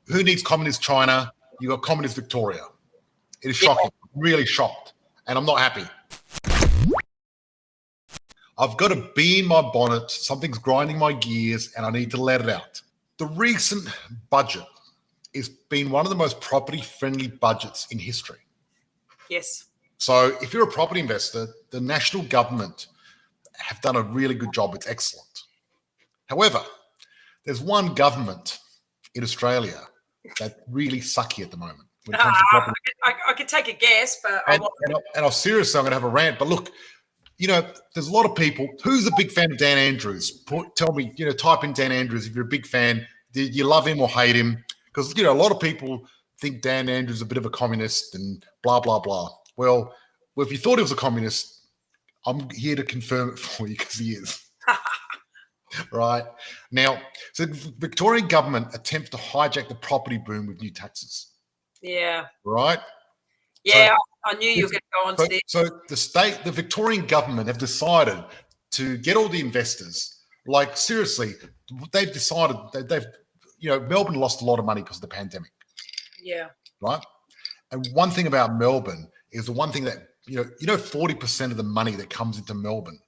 who needs communist China? You got communist Victoria. It is shocking. I'm really shocked, and I'm not happy. I've got a bee in my bonnet. Something's grinding my gears, and I need to let it out. The recent budget has been one of the most property-friendly budgets in history. Yes. So if you're a property investor, the national government have done a really good job. It's excellent. However, there's one government in Australia that's really sucky at the moment when it comes to property. I could take a guess, but I'll seriously, I'm going to have a rant. But look, there's a lot of people. Who's a big fan of Dan Andrews? Tell me, type in Dan Andrews if you're a big fan. Do you love him or hate him? Because, a lot of people think Dan Andrews is a bit of a communist and blah, blah, blah. Well, if you thought he was a communist, I'm here to confirm it for you because he is. Right? Now, so the Victorian government attempts to hijack the property boom with new taxes. Yeah. Right? Yeah, I knew you were going to go on to this. So the Victorian government have decided to get all the investors, like seriously, they've decided that Melbourne lost a lot of money because of the pandemic. Yeah. Right? And one thing about Melbourne is the one thing that, 40% of the money that comes into Melbourne,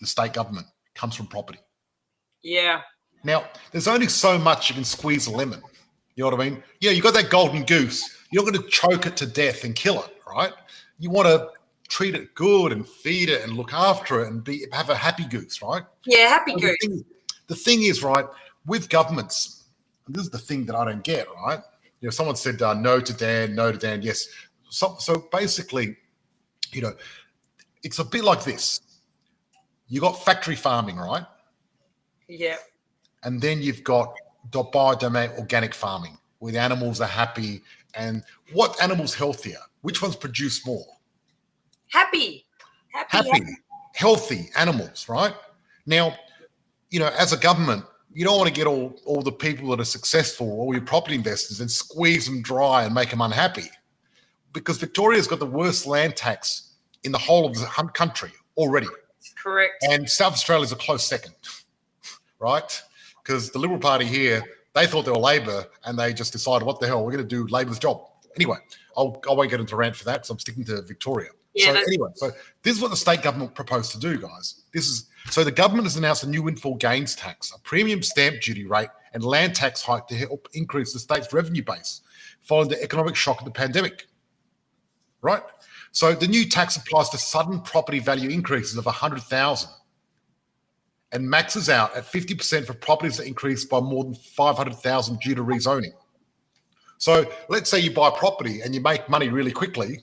the state government, comes from property. Yeah. Now, there's only so much you can squeeze a lemon. You know what I mean? Yeah, you got that golden goose. You're not going to choke it to death and kill it, right? You want to treat it good and feed it and look after it and have a happy goose, right? Yeah, happy goose. The thing is, right, with governments, and this is the thing that I don't get, right? Someone said no to Dan, yes. So basically, it's a bit like this. You got factory farming, right? Yeah. And then you've got biodomain organic farming where the animals are happy. And what animal's healthier? Which ones produce more? Happy, healthy animals, right? Now, as a government, you don't want to get all the people that are successful, all your property investors, and squeeze them dry and make them unhappy. Because Victoria's got the worst land tax in the whole of the country already. Correct. And South Australia's a close second, right? Because the Liberal Party here, they thought they were Labor and they just decided, what the hell, we're going to do Labor's job. Anyway, I won't get into a rant for that because I'm sticking to Victoria. Yeah, so this is what the state government proposed to do, guys. So the government has announced a new windfall gains tax, a premium stamp duty rate, and land tax hike to help increase the state's revenue base following the economic shock of the pandemic. Right? So the new tax applies to sudden property value increases of $100,000 and maxes out at 50% for properties that increase by more than $500,000 due to rezoning. So let's say you buy property and you make money really quickly.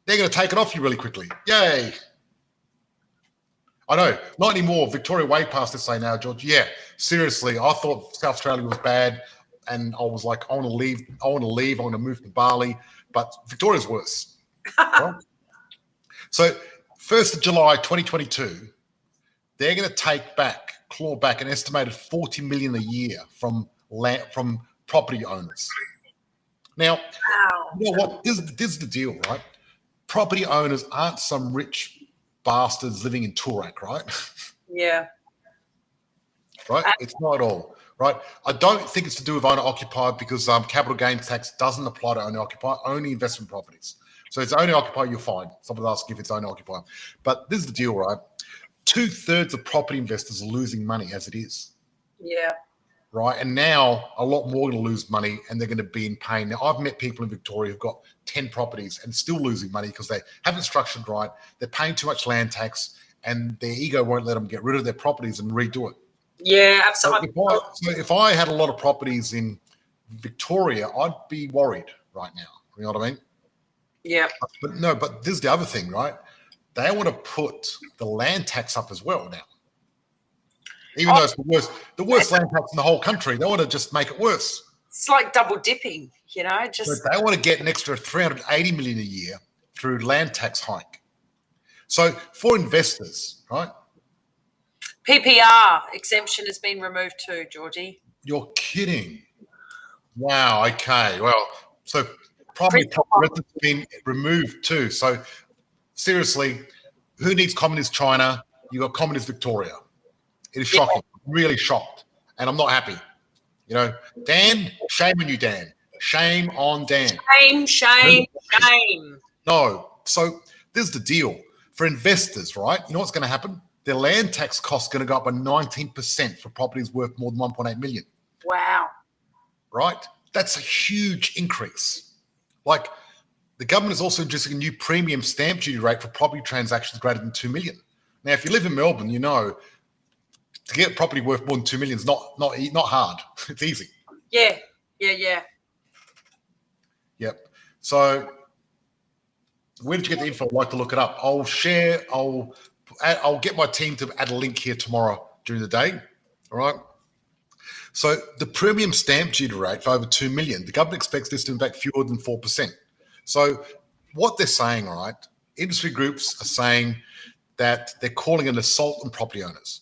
They're going to take it off you really quickly. Yay. I know, not anymore. Victoria way past this say now, George. Yeah, seriously, I thought South Australia was bad and I was like, I want to leave. I want to move to Bali, but Victoria's worse. Right? So 1st of July 2022, they're going to claw back an estimated $40 million a year from property owners. Now, you know what? This is the deal, right? Property owners aren't some rich bastards living in Toorak, right? Yeah. Right? It's not at all, right? I don't think it's to do with owner-occupied because capital gains tax doesn't apply to owner-occupied, only investment properties. So it's owner-occupied, you're fine. Someone asking if it's owner-occupied. But this is the deal, right? 2/3 of property investors are losing money as it is. Yeah. Right? And now a lot more going to lose money and they're going to be in pain. Now, I've met people in Victoria who've got 10 properties and still losing money because they haven't structured right. They're paying too much land tax and their ego won't let them get rid of their properties and redo it. Yeah, absolutely. So if I had a lot of properties in Victoria, I'd be worried right now. You know what I mean? Yeah. But this is the other thing, right? They want to put the land tax up as well now. Even though it's the worst land tax in the whole country, they want to just make it worse. It's like double dipping, just. So they want to get an extra $380 million a year through land tax hike. So for investors, right? PPR exemption has been removed too, Georgie. You're kidding. Wow. Okay. Well, so property has been removed too. So seriously, who needs communist China? You got communist Victoria. It is shocking. I'm really shocked. And I'm not happy. You know, Dan, shame on you, Dan. Shame on Dan. Shame. No. So this is the deal. For investors, right? You know what's going to happen? Their land tax cost is going to go up by 19% for properties worth more than 1.8 million. Wow. Right? That's a huge increase. Like, the government is also introducing a new premium stamp duty rate for property transactions greater than 2 million. Now, if you live in Melbourne, you know to get a property worth more than 2 million is not hard. It's easy. Yeah. Yep. So, where did you get the info? I'd like to look it up. I'll share. I'll get my team to add a link here tomorrow during the day. All right. So the premium stamp duty rate for over 2 million, the government expects this to impact fewer than 4%. So what they're saying, all right, industry groups are saying that they're calling an assault on property owners.